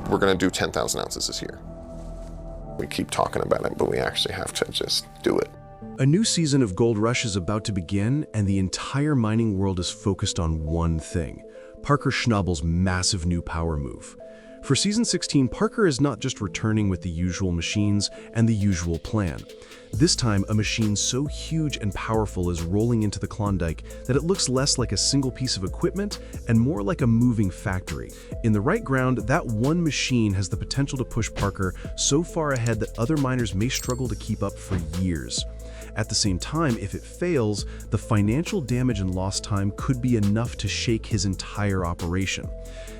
we're going to do 10,000 ounces this year. We keep talking about it, but we actually have to just do it. A new season of Gold Rush is about to begin, and the entire mining world is focused on one thing: Parker Schnabel's massive new power move. For Season 16, Parker is not just returning with the usual machines and the usual plan. This time, a machine so huge and powerful is rolling into the Klondike that it looks less like a single piece of equipment and more like a moving factory. In the right ground, that one machine has the potential to push Parker so far ahead that other miners may struggle to keep up for years. At the same time, if it fails, the financial damage and lost time could be enough to shake his entire operation.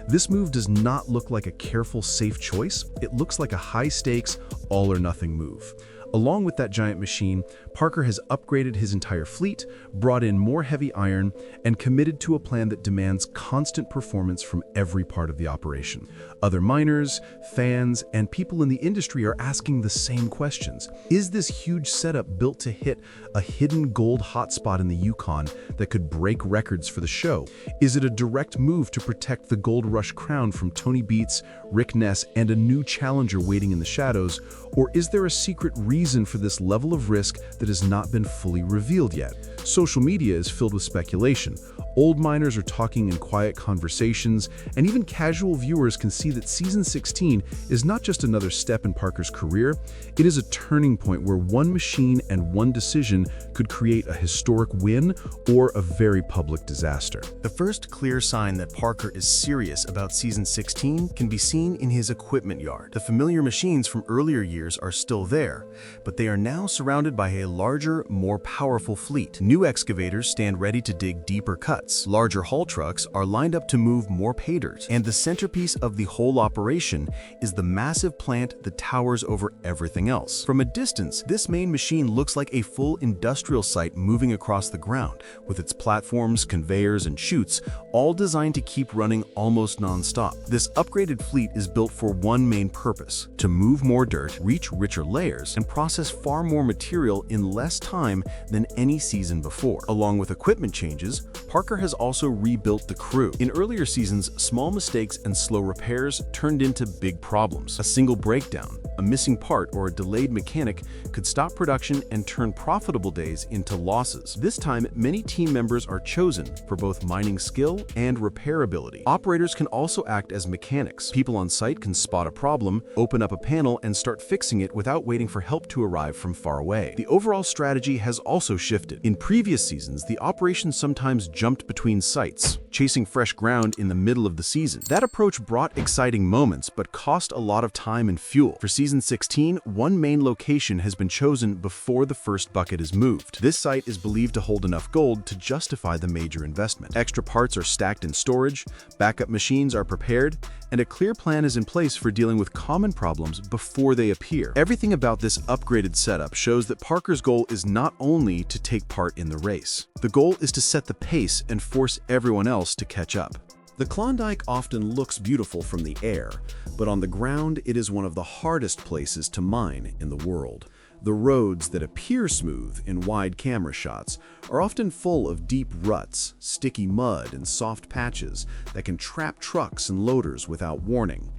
This move does not look like a careful, safe choice. It looks like a high-stakes, all-or-nothing move. Along with that giant machine, Parker has upgraded his entire fleet, brought in more heavy iron, and committed to a plan that demands constant performance from every part of the operation. Other miners, fans, and people in the industry are asking the same questions. Is this huge setup built to hit a hidden gold hotspot in the Yukon that could break records for the show? Is it a direct move to protect the Gold Rush crown from Tony Beats, Rick Ness, and a new challenger waiting in the shadows? Or is there a secret reason for this level of risk that has not been fully revealed yet? Social media is filled with speculation. Old miners are talking in quiet conversations, and even casual viewers can see that Season 16 is not just another step in Parker's career, it is a turning point where one machine and one decision could create a historic win or a very public disaster. The first clear sign that Parker is serious about Season 16 can be seen in his equipment yard. The familiar machines from earlier years are still there, but they are now surrounded by a larger, more powerful fleet. New excavators stand ready to dig deeper cuts. Larger haul trucks are lined up to move more pay dirt, and the centerpiece of the whole operation is the massive plant that towers over everything else. From a distance, this main machine looks like a full industrial site moving across the ground, with its platforms, conveyors, and chutes, all designed to keep running almost non-stop. This upgraded fleet is built for one main purpose: to move more dirt, reach richer layers, and process far more material in less time than any season before. Along with equipment changes, Parker has also rebuilt the crew. In earlier seasons, small mistakes and slow repairs turned into big problems. A single breakdown, a missing part, or a delayed mechanic could stop production and turn profitable days into losses. This time, many team members are chosen for both mining skill and repairability. Operators can also act as mechanics. People on site can spot a problem, open up a panel, and start fixing it without waiting for help to arrive from far away. The overall strategy has also shifted. In previous seasons, the operation sometimes jumped between sites, chasing fresh ground in the middle of the season. That approach brought exciting moments, but cost a lot of time and fuel. For Season 16, one main location has been chosen before the first bucket is moved. This site is believed to hold enough gold to justify the major investment. Extra parts are stacked in storage, backup machines are prepared, and a clear plan is in place for dealing with common problems before they appear. Everything about this upgraded setup shows that Parker's goal is not only to take part in the race. The goal is to set the pace and force everyone else to catch up. The Klondike often looks beautiful from the air, but on the ground it is one of the hardest places to mine in the world. The roads that appear smooth in wide camera shots are often full of deep ruts, sticky mud, and soft patches that can trap trucks and loaders without warning.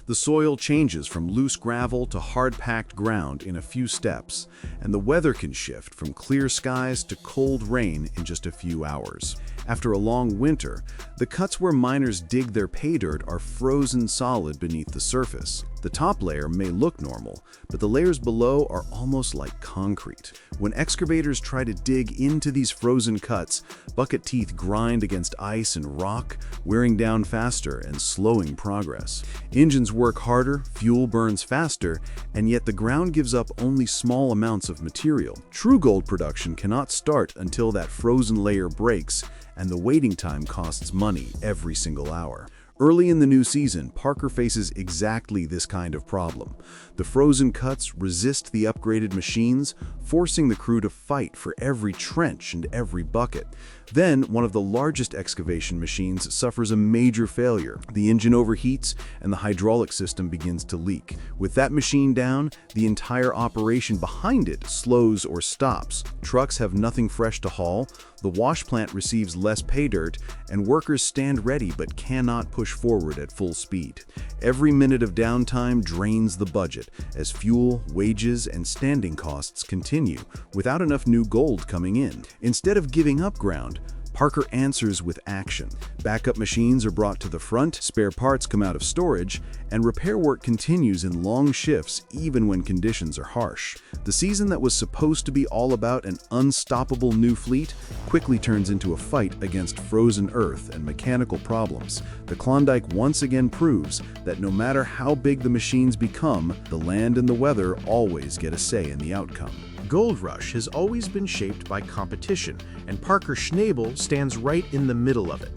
The soil changes from loose gravel to hard-packed ground in a few steps, and the weather can shift from clear skies to cold rain in just a few hours. After a long winter, the cuts where miners dig their pay dirt are frozen solid beneath the surface. The top layer may look normal, but the layers below are almost like concrete. When excavators try to dig into these frozen cuts, bucket teeth grind against ice and rock, wearing down faster and slowing progress. Engines work harder, fuel burns faster, and yet the ground gives up only small amounts of material. True gold production cannot start until that frozen layer breaks, and the waiting time costs money every single hour. Early in the new season, Parker faces exactly this kind of problem. The frozen cuts resist the upgraded machines, forcing the crew to fight for every trench and every bucket. Then, one of the largest excavation machines suffers a major failure. The engine overheats and the hydraulic system begins to leak. With that machine down, the entire operation behind it slows or stops. Trucks have nothing fresh to haul, the wash plant receives less pay dirt, and workers stand ready but cannot push forward at full speed. Every minute of downtime drains the budget as fuel, wages, and standing costs continue without enough new gold coming in. Instead of giving up ground, Parker answers with action. Backup machines are brought to the front, spare parts come out of storage, and repair work continues in long shifts even when conditions are harsh. The season that was supposed to be all about an unstoppable new fleet quickly turns into a fight against frozen earth and mechanical problems. The Klondike once again proves that no matter how big the machines become, the land and the weather always get a say in the outcome. Gold Rush has always been shaped by competition, and Parker Schnabel stands right in the middle of it.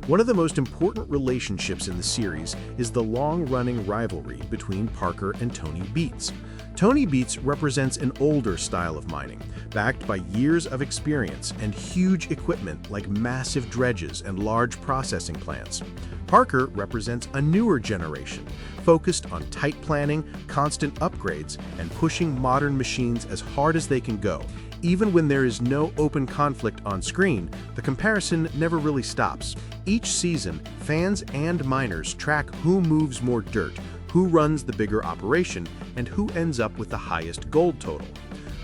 One of the most important relationships in the series is the long-running rivalry between Parker and Tony Beets. Tony Beets represents an older style of mining, backed by years of experience and huge equipment like massive dredges and large processing plants. Parker represents a newer generation, focused on tight planning, constant upgrades, and pushing modern machines as hard as they can go. Even when there is no open conflict on screen, the comparison never really stops. Each season, fans and miners track who moves more dirt, who runs the bigger operation, and who ends up with the highest gold total.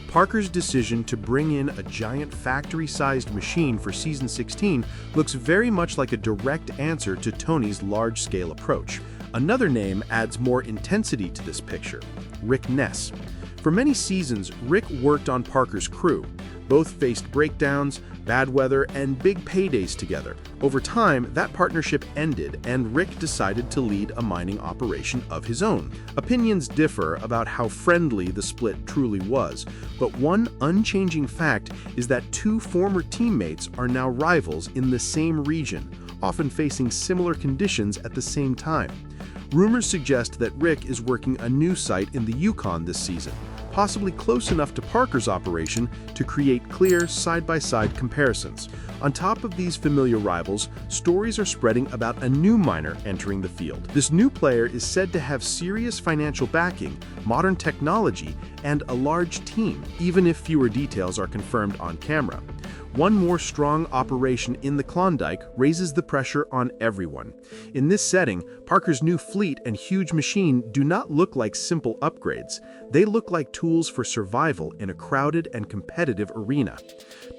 Parker's decision to bring in a giant factory-sized machine for Season 16 looks very much like a direct answer to Tony's large-scale approach. Another name adds more intensity to this picture: Rick Ness. For many seasons, Rick worked on Parker's crew. Both faced breakdowns, bad weather, and big paydays together. Over time, that partnership ended, and Rick decided to lead a mining operation of his own. Opinions differ about how friendly the split truly was, but one unchanging fact is that two former teammates are now rivals in the same region, often facing similar conditions at the same time. Rumors suggest that Rick is working a new site in the Yukon this season, possibly close enough to Parker's operation to create clear side-by-side comparisons. On top of these familiar rivals, stories are spreading about a new miner entering the field. This new player is said to have serious financial backing, modern technology, and a large team, even if fewer details are confirmed on camera. One more strong operation in the Klondike raises the pressure on everyone. In this setting, Parker's new fleet and huge machine do not look like simple upgrades. They look like tools for survival in a crowded and competitive arena.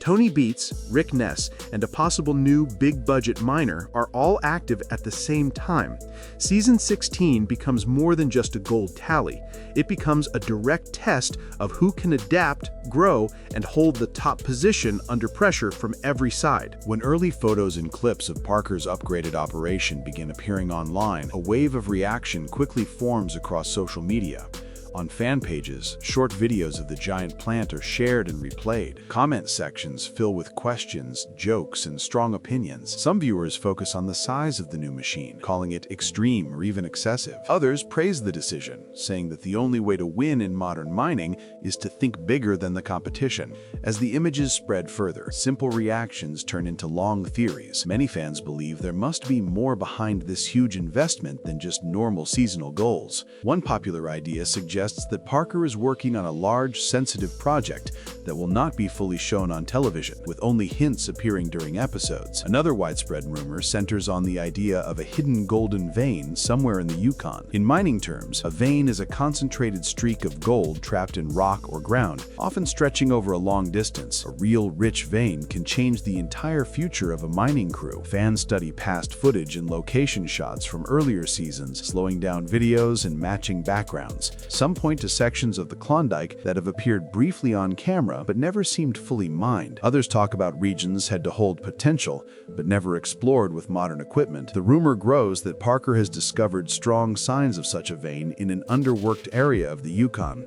Tony Beets, Rick Ness, and a possible new big-budget miner are all active at the same time. Season 16 becomes more than just a gold tally. It becomes a direct test of who can adapt, grow, and hold the top position under pressure from every side. When early photos and clips of Parker's upgraded operation begin appearing online, a wave of reaction quickly forms across social media. On fan pages, short videos of the giant plant are shared and replayed. Comment sections fill with questions, jokes, and strong opinions. Some viewers focus on the size of the new machine, calling it extreme or even excessive. Others praise the decision, saying that the only way to win in modern mining is to think bigger than the competition. As the images spread further, simple reactions turn into long theories. Many fans believe there must be more behind this huge investment than just normal seasonal goals. One popular idea suggests that Parker is working on a large, sensitive project that will not be fully shown on television, with only hints appearing during episodes. Another widespread rumor centers on the idea of a hidden golden vein somewhere in the Yukon. In mining terms, a vein is a concentrated streak of gold trapped in rock or ground, often stretching over a long distance. A real rich vein can change the entire future of a mining crew. Fans study past footage and location shots from earlier seasons, slowing down videos and matching backgrounds. Some point to sections of the Klondike that have appeared briefly on camera but never seemed fully mined. Others talk about regions said to hold potential but never explored with modern equipment. The rumor grows that Parker has discovered strong signs of such a vein in an underworked area of the Yukon.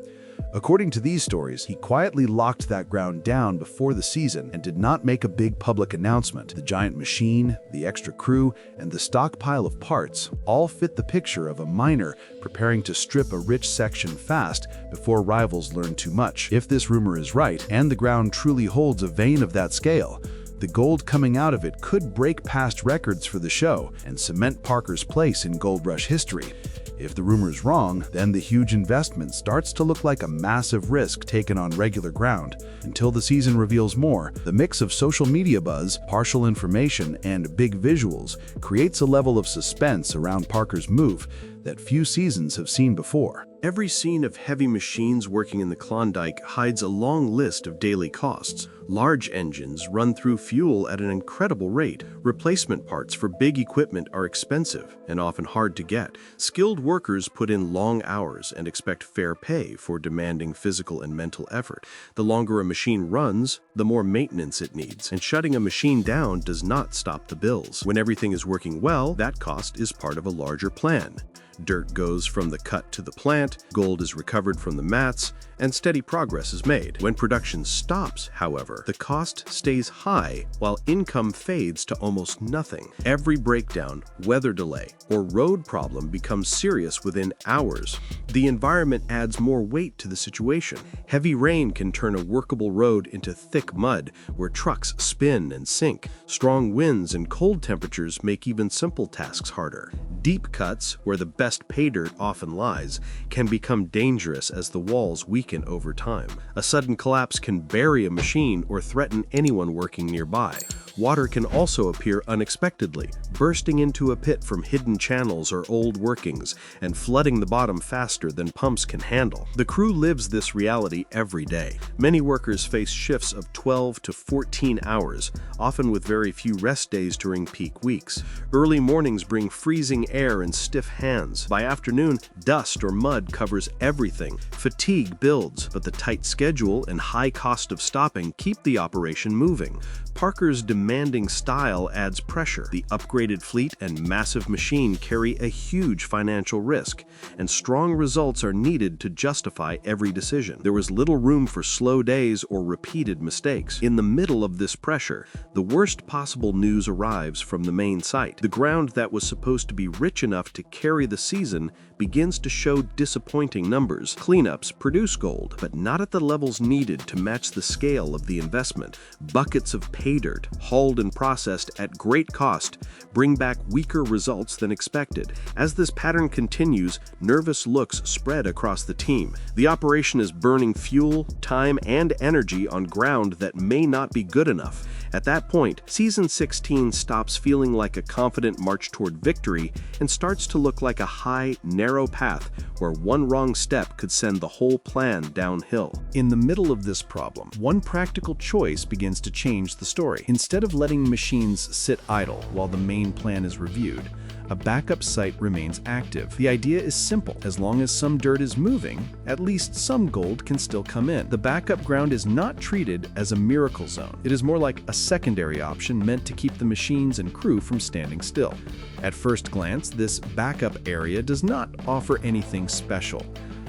According to these stories, he quietly locked that ground down before the season and did not make a big public announcement. The giant machine, the extra crew, and the stockpile of parts all fit the picture of a miner preparing to strip a rich section fast before rivals learn too much. If this rumor is right, and the ground truly holds a vein of that scale, The gold coming out of it could break past records for the show and cement Parker's place in Gold Rush history. If the rumor's wrong, then the huge investment starts to look like a massive risk taken on regular ground. Until the season reveals more, the mix of social media buzz, partial information, and big visuals creates a level of suspense around Parker's move that few seasons have seen before. Every scene of heavy machines working in the Klondike hides a long list of daily costs. Large engines run through fuel at an incredible rate. Replacement parts for big equipment are expensive and often hard to get. Skilled workers put in long hours and expect fair pay for demanding physical and mental effort. The longer a machine runs, the more maintenance it needs, and shutting a machine down does not stop the bills. When everything is working well, that cost is part of a larger plan. Dirt goes from the cut to the plant, gold is recovered from the mats, and steady progress is made. When production stops, however, the cost stays high while income fades to almost nothing. Every breakdown, weather delay, or road problem becomes serious within hours. The environment adds more weight to the situation. Heavy rain can turn a workable road into thick mud where trucks spin and sink. Strong winds and cold temperatures make even simple tasks harder. Deep cuts, where the best pay dirt often lies, can become dangerous as the walls weaken over time. A sudden collapse can bury a machine or threaten anyone working nearby. Water can also appear unexpectedly, bursting into a pit from hidden channels or old workings, and flooding the bottom faster than pumps can handle. The crew lives this reality every day. Many workers face shifts of 12 to 14 hours, often with very few rest days during peak weeks. Early mornings bring freezing air and stiff hands. By afternoon, dust or mud covers everything. Fatigue builds, but the tight schedule and high cost of stopping keep the operation moving. Parker's demanding style adds pressure. The upgraded fleet and massive machine carry a huge financial risk, and strong results are needed to justify every decision. There was little room for slow days or repeated mistakes. In the middle of this pressure, the worst possible news arrives from the main site. The ground that was supposed to be rich enough to carry the season begins to show disappointing numbers. Cleanups produce gold, but not at the levels needed to match the scale of the investment. Buckets of pay dirt, hauled and processed at great cost, bring back weaker results than expected. As this pattern continues, nervous looks spread across the team. The operation is burning fuel, time, and energy on ground that may not be good enough. At that point, Season 16 stops feeling like a confident march toward victory and starts to look like a high, narrow path where one wrong step could send the whole plan downhill. In the middle of this problem, one practical choice begins to change the story. Instead of letting machines sit idle while the main plan is reviewed, a backup site remains active. The idea is simple. As long as some dirt is moving, at least some gold can still come in. The backup ground is not treated as a miracle zone. It is more like a secondary option meant to keep the machines and crew from standing still. At first glance, this backup area does not offer anything special.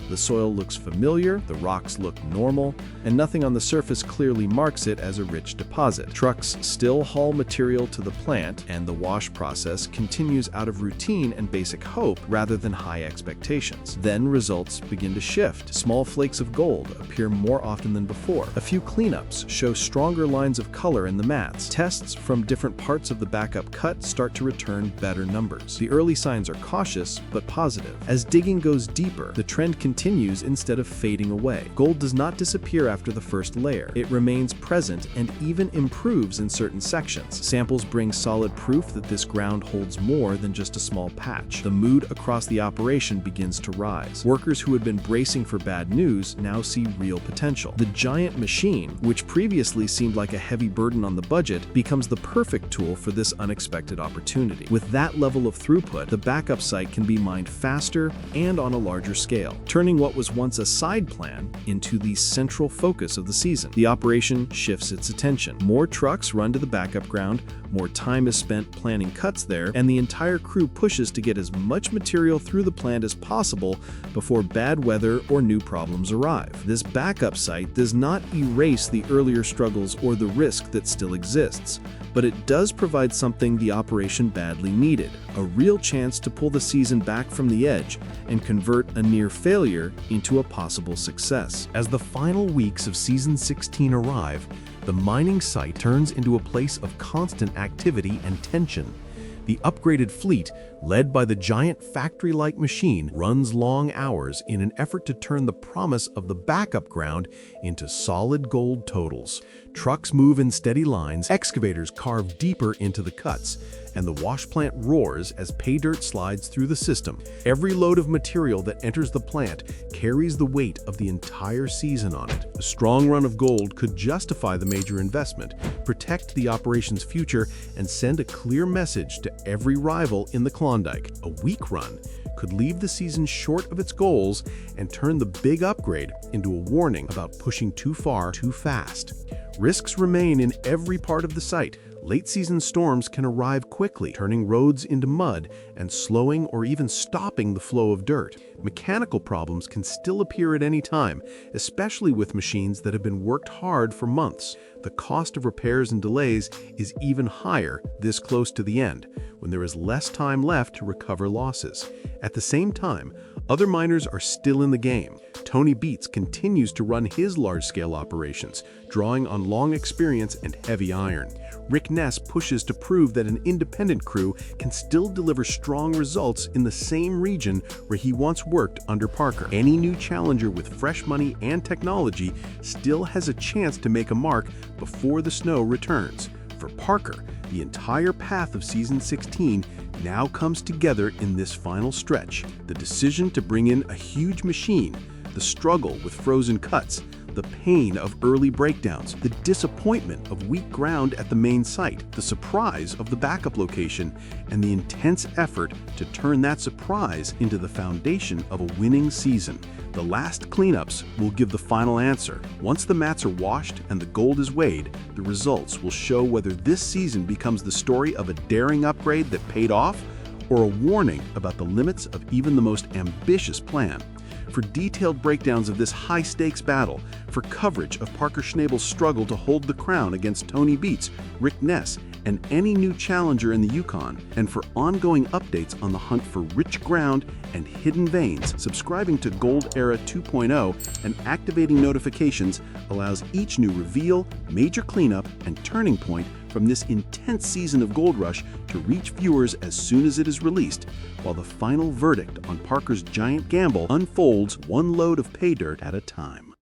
The soil looks familiar, the rocks look normal, and nothing on the surface clearly marks it as a rich deposit. Trucks still haul material to the plant, and the wash process continues out of routine and basic hope rather than high expectations. Then results begin to shift. Small flakes of gold appear more often than before. A few cleanups show stronger lines of color in the mats. Tests from different parts of the backup cut start to return better numbers. The early signs are cautious but positive. As digging goes deeper, the trend continues instead of fading away. Gold does not disappear after the first layer. It remains present and even improves in certain sections. Samples bring solid proof that this ground holds more than just a small patch. The mood across the operation begins to rise. Workers who had been bracing for bad news now see real potential. The giant machine, which previously seemed like a heavy burden on the budget, becomes the perfect tool for this unexpected opportunity. With that level of throughput, the backup site can be mined faster and on a larger scale, turning what was once a side plan into the central focus of the season. The operation shifts its attention. More trucks run to the backup ground, more time is spent planning cuts there, and the entire crew pushes to get as much material through the plant as possible before bad weather or new problems arrive. This backup site does not erase the earlier struggles or the risk that still exists, but it does provide something the operation badly needed: a real chance to pull the season back from the edge and convert a near failure into a possible success. As the final weeks of Season 16 arrive, the mining site turns into a place of constant activity and tension. The upgraded fleet, led by the giant factory-like machine, runs long hours in an effort to turn the promise of the backup ground into solid gold totals. Trucks move in steady lines, excavators carve deeper into the cuts, and the wash plant roars as pay dirt slides through the system. Every load of material that enters the plant carries the weight of the entire season on it. A strong run of gold could justify the major investment, protect the operation's future, and send a clear message to every rival in the Klondike. A weak run could leave the season short of its goals and turn the big upgrade into a warning about pushing too far too fast. Risks remain in every part of the site. Late-season storms can arrive quickly, turning roads into mud and slowing or even stopping the flow of dirt. Mechanical problems can still appear at any time, especially with machines that have been worked hard for months. The cost of repairs and delays is even higher this close to the end, when there is less time left to recover losses. At the same time, other miners are still in the game. Tony Beets continues to run his large-scale operations, drawing on long experience and heavy iron. Rick Ness pushes to prove that an independent crew can still deliver strong results in the same region where he once worked under Parker. Any new challenger with fresh money and technology still has a chance to make a mark before the snow returns. For Parker, the entire path of Season 16 now comes together in this final stretch. The decision to bring in a huge machine, the struggle with frozen cuts, the pain of early breakdowns, the disappointment of weak ground at the main site, the surprise of the backup location, and the intense effort to turn that surprise into the foundation of a winning season. The last cleanups will give the final answer. Once the mats are washed and the gold is weighed, the results will show whether this season becomes the story of a daring upgrade that paid off, or a warning about the limits of even the most ambitious plan. For detailed breakdowns of this high-stakes battle, for coverage of Parker Schnabel's struggle to hold the crown against Tony Beets, Rick Ness, and any new challenger in the Yukon, and for ongoing updates on the hunt for rich ground and hidden veins, subscribing to Gold Era 2.0 and activating notifications allows each new reveal, major cleanup, and turning point from this intense season of Gold Rush to reach viewers as soon as it is released, while the final verdict on Parker's giant gamble unfolds one load of pay dirt at a time.